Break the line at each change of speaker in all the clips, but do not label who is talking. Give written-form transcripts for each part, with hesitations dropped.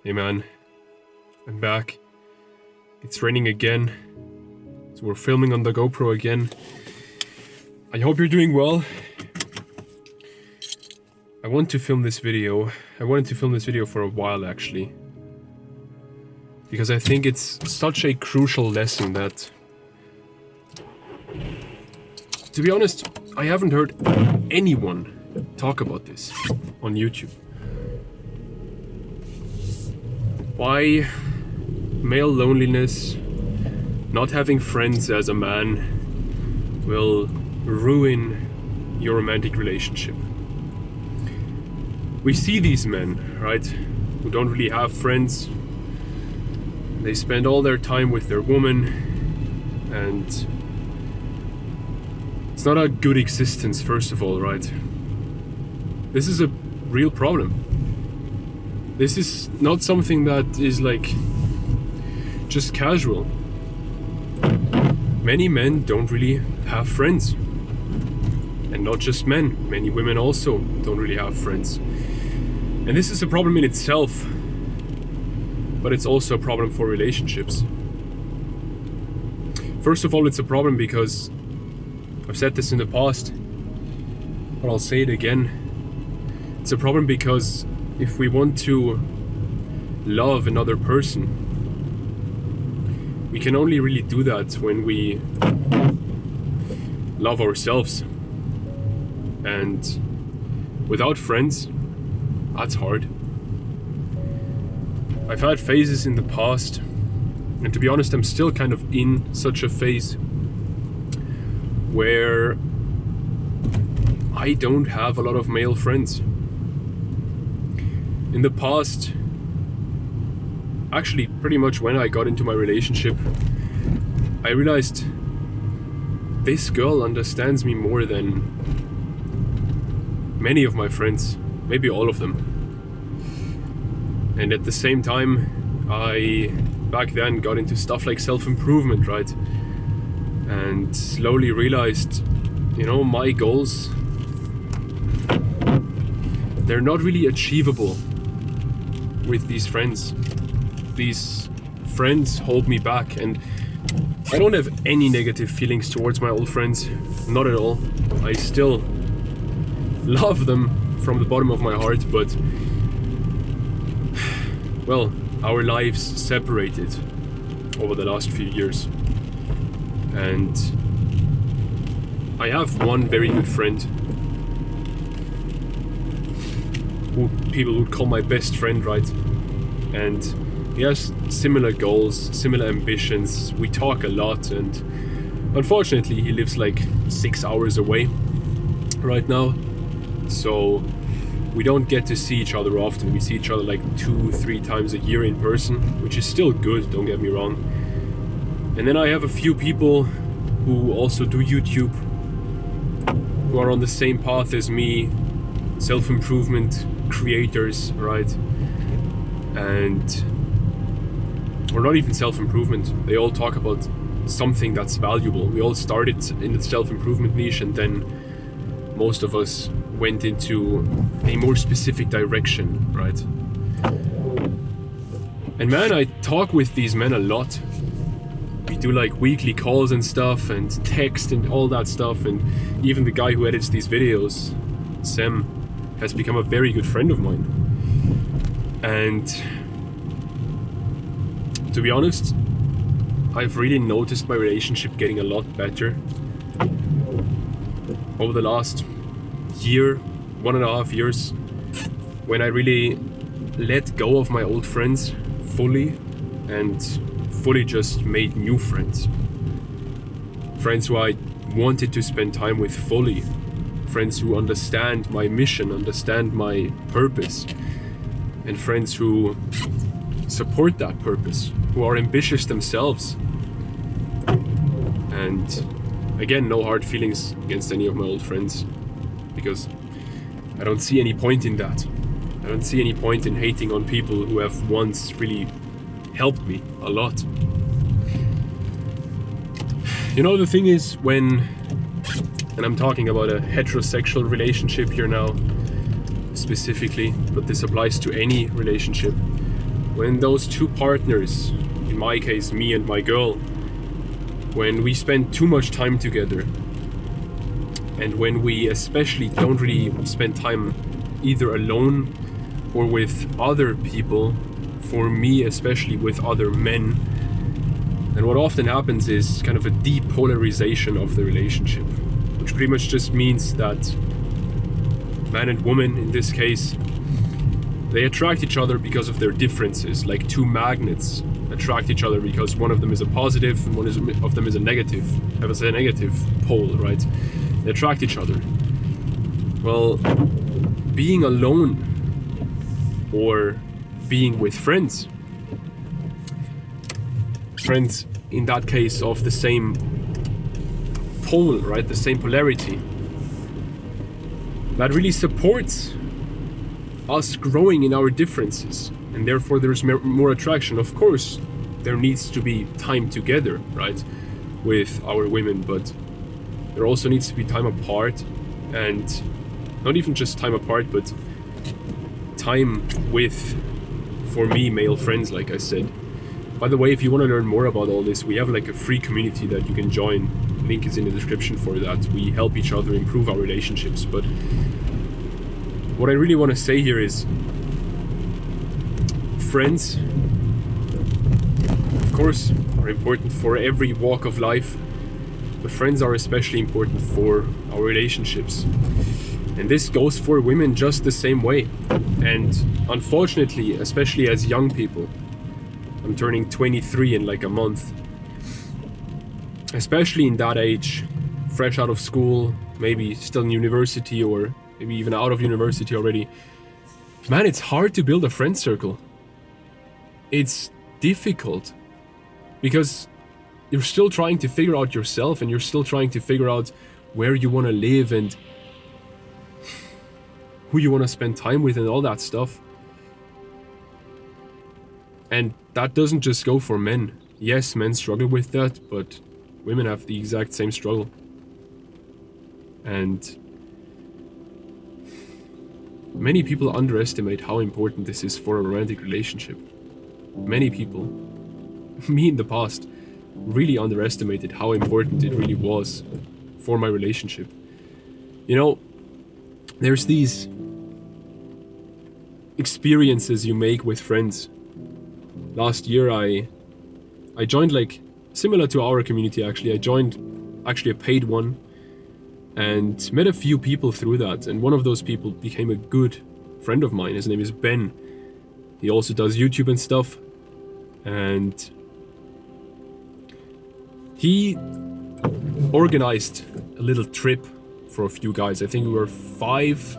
Hey man, I'm back. It's raining again, so we're filming on the GoPro again. I hope you're doing well. I wanted to film this video for a while actually. Because I think it's such a crucial lesson that, to be honest, I haven't heard anyone talk about this on YouTube. Why male loneliness, not having friends as a man, will ruin your romantic relationship. We see these men, right, who don't really have friends. They spend all their time with their woman, and it's not a good existence, first of all, right? This is a real problem. This is not something that is like just casual. Many men don't really have friends. And not just men, many women also don't really have friends. And this is a problem in itself, but it's also a problem for relationships. First of all, it's a problem because I've said this in the past, but I'll say it again. It's a problem because if we want to love another person, we can only really do that when we love ourselves. And without friends, that's hard. I've had phases in the past, and to be honest, I'm still kind of in such a phase where I don't have a lot of male friends. In the past, actually pretty much when I got into my relationship, I realized this girl understands me more than many of my friends, maybe all of them. And at the same time, I back then got into stuff like self-improvement, right? And slowly realized, my goals, they're not really achievable with these friends. These friends hold me back, and I don't have any negative feelings towards my old friends, not at all. I still love them from the bottom of my heart, but well, our lives separated over the last few years. And I have one very good friend who people would call my best friend, right? And he has similar goals, similar ambitions. We talk a lot, and unfortunately he lives like 6 hours away right now. So we don't get to see each other often. We see each other like 2-3 times a year in person, which is still good, don't get me wrong. And then I have a few people who also do YouTube, who are on the same path as me, self-improvement creators, right? And or not even self-improvement, they all talk about something that's valuable. We all started in the self-improvement niche, and then most of us went into a more specific direction, right? And man, I talk with these men a lot. We do like weekly calls and stuff, and text and all that stuff, and even the guy who edits these videos, Sam, has become a very good friend of mine. And to be honest, I've really noticed my relationship getting a lot better over the last year, 1.5 years, when I really let go of my old friends fully and fully just made new friends. Friends who I wanted to spend time with fully. Friends who understand my mission, understand my purpose. And friends who support that purpose, who are ambitious themselves. And again, no hard feelings against any of my old friends, because I don't see any point in that. I don't see any point in hating on people who have once really helped me a lot. The thing is, and I'm talking about a heterosexual relationship here now specifically, but this applies to any relationship. when those two partners, in my case me and my girl, when we spend too much time together, and when we especially don't really spend time either alone or with other people, for me especially with other men, then what often happens is kind of a depolarization of the relationship, which pretty much just means that man and woman in this case, they attract each other because of their differences, like two magnets attract each other because one of them is a positive and one of them is a negative, has a negative pole, right? They attract each other. Well, being alone or being with friends in that case of the same pole, right? The same polarity, that really supports us growing in our differences, and therefore there's more attraction. Of course, there needs to be time together, right, with our women, but there also needs to be time apart, and not even just time apart, but time with, for me, male friends, like I said. By the way, if you want to learn more about all this, we have like a free community that you can join. Link is in the description for that. We help each other improve our relationships. But what I really want to say here is, friends, of course, are important for every walk of life, but friends are especially important for our relationships. And this goes for women just the same way. And unfortunately, especially as young people, I'm turning 23 in like a month, especially in that age, fresh out of school, maybe still in university or maybe even out of university already, man, it's hard to build a friend circle. It's difficult because you're still trying to figure out yourself, and you're still trying to figure out where you want to live and who you want to spend time with and all that stuff. And that doesn't just go for men. Yes, men struggle with that, but women have the exact same struggle. And many people underestimate how important this is for a romantic relationship. Many people, me in the past, really underestimated how important it really was for my relationship. You know, there's these experiences you make with friends. Last year I joined, like, similar to our community actually, I joined actually a paid one and met a few people through that, and one of those people became a good friend of mine. His name is Ben. He also does YouTube and stuff, and he organized a little trip for a few guys. I think we were 5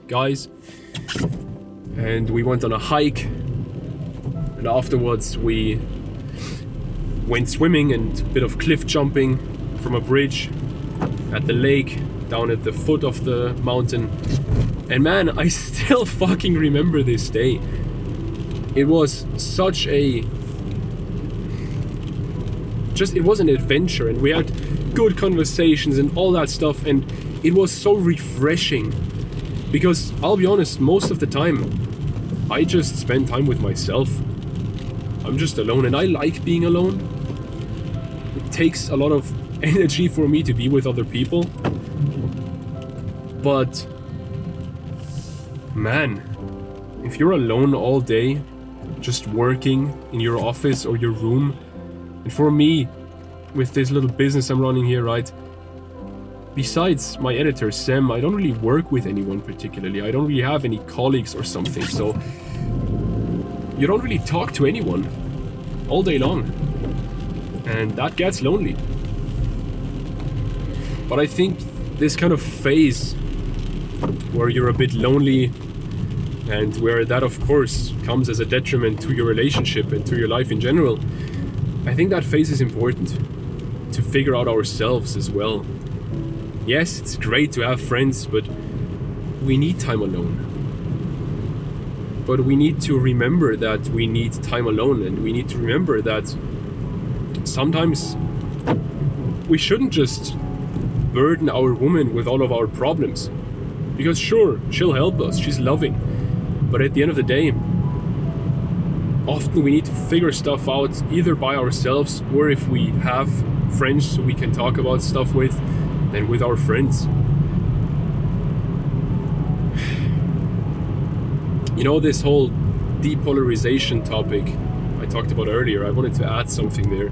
guys, and we went on a hike, and afterwards we went swimming and a bit of cliff jumping from a bridge at the lake down at the foot of the mountain. And man, I still fucking remember this day. It was such a... it was an adventure, and we had good conversations and all that stuff, and it was so refreshing. Because, I'll be honest, most of the time, I just spend time with myself. I'm just alone, and I like being alone. It takes a lot of energy for me to be with other people. But, man, if you're alone all day, just working in your office or your room, and for me, with this little business I'm running here, right, besides my editor, Sam, I don't really work with anyone particularly. I don't really have any colleagues or something, so you don't really talk to anyone all day long, and that gets lonely. But I think this kind of phase where you're a bit lonely, and where that of course comes as a detriment to your relationship and to your life in general, I think that phase is important to figure out ourselves as well. Yes, it's great to have friends, but we need time alone. But we need to remember that we need time alone, and we need to remember that sometimes we shouldn't just burden our woman with all of our problems. Because sure, she'll help us, she's loving, but at the end of the day, often we need to figure stuff out either by ourselves, or if we have friends we can talk about stuff with, then with our friends. You know, this whole depolarization topic I talked about earlier, I wanted to add something there.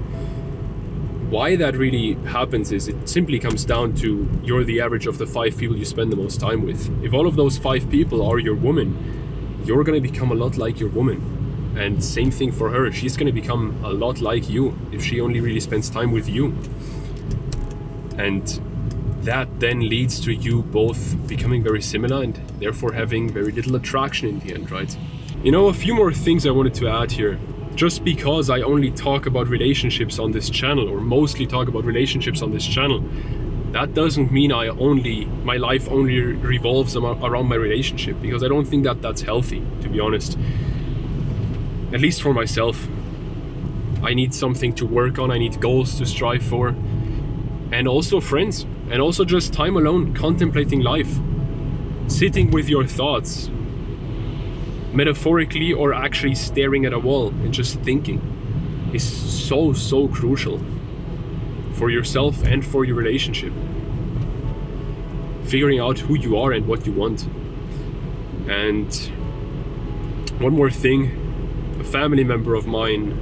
Why that really happens is it simply comes down to you're the average of the 5 people you spend the most time with. If all of those 5 people are your woman, you're going to become a lot like your woman. And same thing for her, she's going to become a lot like you if she only really spends time with you. And that then leads to you both becoming very similar and therefore having very little attraction in the end, right? You know, a few more things I wanted to add here. Just because I only talk about relationships on this channel, or mostly talk about relationships on this channel, that doesn't mean my life only revolves around my relationship, because I don't think that that's healthy, to be honest. At least for myself. I need something to work on, I need goals to strive for, and also friends, and also just time alone, contemplating life, sitting with your thoughts, metaphorically or actually staring at a wall and just thinking, is so crucial for yourself and for your relationship. Figuring out who you are and what you want. And one more thing, a family member of mine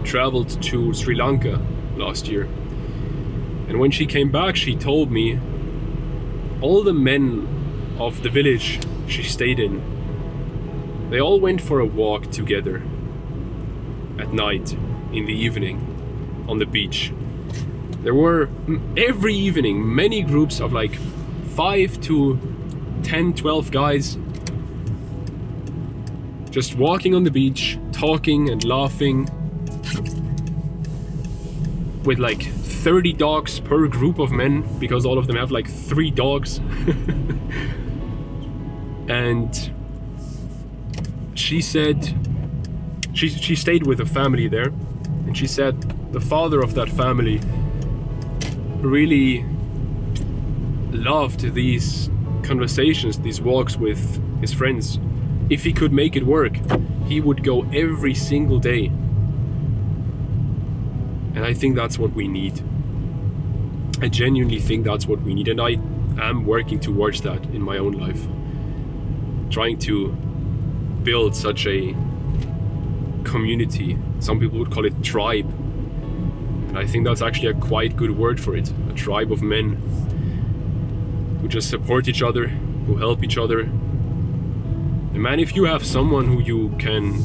traveled to Sri Lanka last year, and when she came back she told me all the men of the village she stayed in, they all went for a walk together at night, in the evening, on the beach. There were every evening many groups of like 5 to 10, 12 guys just walking on the beach, talking and laughing, with like 30 dogs per group of men, because all of them have like 3 dogs. And she said she stayed with a family there, and she said the father of that family really loved these conversations, these walks with his friends. If he could make it work, he would go every single day. And I think that's what we need. I genuinely think that's what we need, and I am working towards that in my own life. Trying to build such a community. Some people would call it tribe. And I think that's actually a quite good word for it. A tribe of men who just support each other, who help each other. And man, if you have someone who you can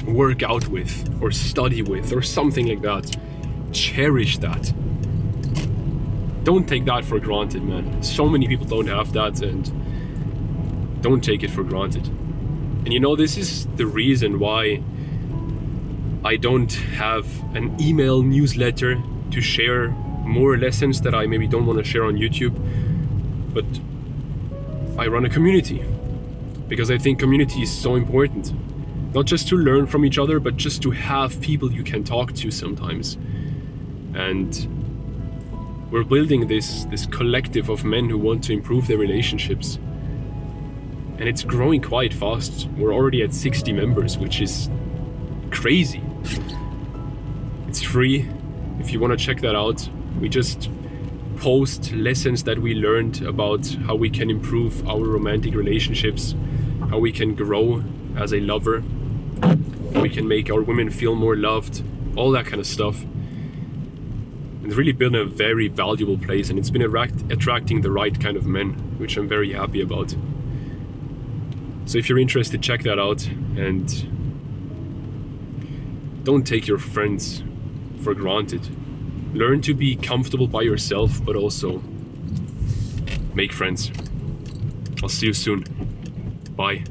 work out with, or study with, or something like that, cherish that. Don't take that for granted, man. So many people don't have that, and don't take it for granted. And you know, this is the reason why I don't have an email newsletter to share more lessons that I maybe don't want to share on YouTube, but I run a community, because I think community is so important. Not just to learn from each other, but just to have people you can talk to sometimes. And we're building this collective of men who want to improve their relationships. And it's growing quite fast. We're already at 60 members, which is crazy. It's free if you want to check that out. We just post lessons that we learned about how we can improve our romantic relationships, how we can grow as a lover, how we can make our women feel more loved, all that kind of stuff. It's really been a very valuable place, and it's been attracting the right kind of men, which I'm very happy about. So if you're interested, check that out, and don't take your friends for granted. Learn to be comfortable by yourself, but also make friends. I'll see you soon. Bye.